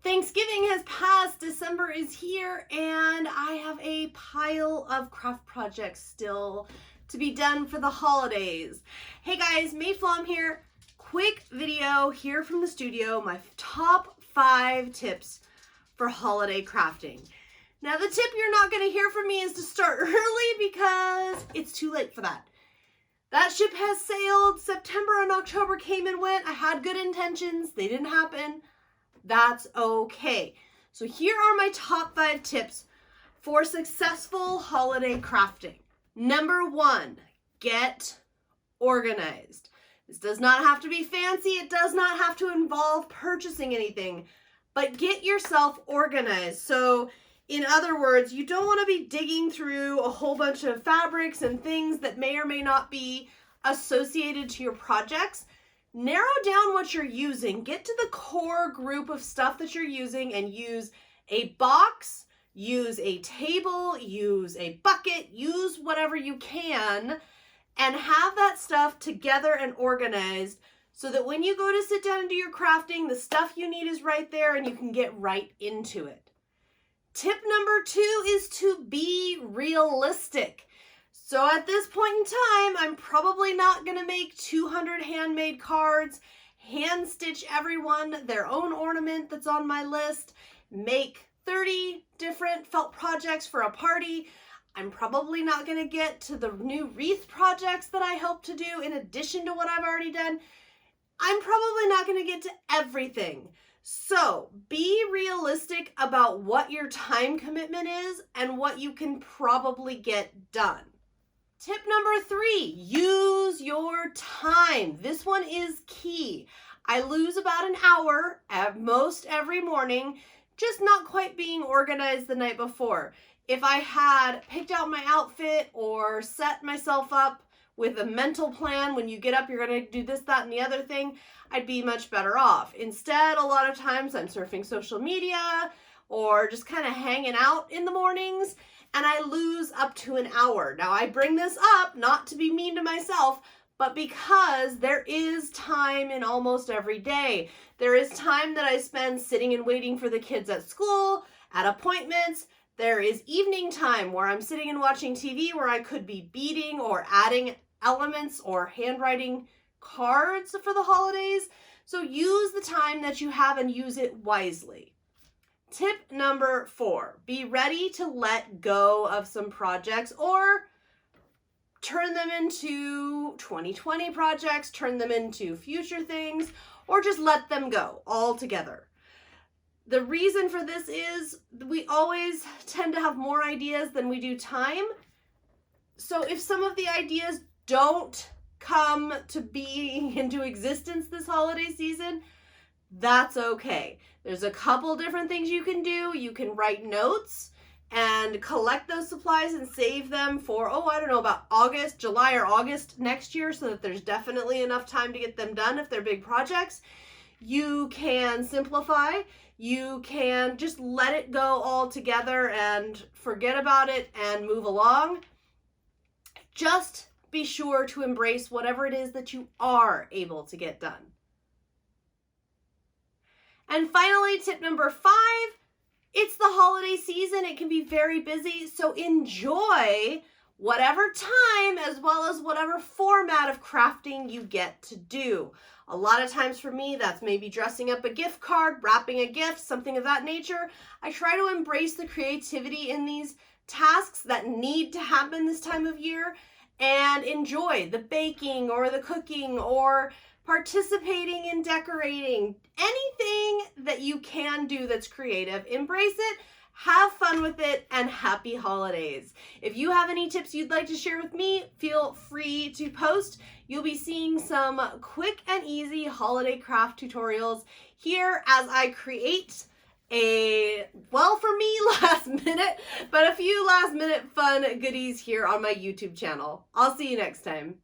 Thanksgiving has passed, December is here, and I have a pile of craft projects still to be done for the holidays. Hey guys, Mayflom here. Quick video here from the studio, my top 5 tips for holiday crafting. Now the tip you're not going to hear from me is to start early because it's too late for that. That ship has sailed. September and October came and went. I had good intentions. They didn't happen. That's okay. So here are my top 5 tips for successful holiday crafting. Number 1, get organized. This does not have to be fancy. It does not have to involve purchasing anything, but get yourself organized. So in other words, you don't want to be digging through a whole bunch of fabrics and things that may or may not be associated to your projects. Narrow down what you're using. Get to the core group of stuff that you're using and use a box, use a table, use a bucket, use whatever you can, and have that stuff together and organized so that when you go to sit down and do your crafting, the stuff you need is right there and you can get right into it. Tip number 2 is to be realistic. So at this point in time, I'm probably not going to make 200 handmade cards, hand stitch everyone their own ornament that's on my list, make 30 different felt projects for a party. I'm probably not going to get to the new wreath projects that I hope to do in addition to what I've already done. I'm probably not going to get to everything. So be realistic about what your time commitment is and what you can probably get done. Tip number 3, use your time. This one is key. I lose about an hour at most every morning, just not quite being organized the night before. If I had picked out my outfit or set myself up with a mental plan, when you get up, you're going to do this, that, and the other thing, I'd be much better off. Instead, a lot of times I'm surfing social media or just kind of hanging out in the mornings, and I lose up to an hour. Now, I bring this up not to be mean to myself, but because there is time in almost every day. There is time that I spend sitting and waiting for the kids at school, at appointments. There is evening time where I'm sitting and watching TV where I could be beading or adding elements or handwriting cards for the holidays. So use the time that you have and use it wisely. Tip number 4, be ready to let go of some projects or turn them into 2020 projects, turn them into future things, or just let them go altogether. The reason for this is we always tend to have more ideas than we do time. So if some of the ideas don't come to be into existence this holiday season, that's okay. There's a couple different things you can do. You can write notes and collect those supplies and save them for, I don't know, about July or August next year, so that there's definitely enough time to get them done if they're big projects. You can simplify. You can just let it go all together and forget about it and move along. Just be sure to embrace whatever it is that you are able to get done. And finally, tip number 5, it's the holiday season. It can be very busy, so enjoy whatever time as well as whatever format of crafting you get to do. A lot of times for me, that's maybe dressing up a gift card, wrapping a gift, something of that nature. I try to embrace the creativity in these tasks that need to happen this time of year and enjoy the baking or the cooking or participating in decorating. Anything that you can do that's creative, embrace it, have fun with it, and happy holidays. If you have any tips you'd like to share with me, feel free to post. You'll be seeing some quick and easy holiday craft tutorials here as I create for me last minute, but a few last minute fun goodies here on my YouTube channel. I'll see you next time.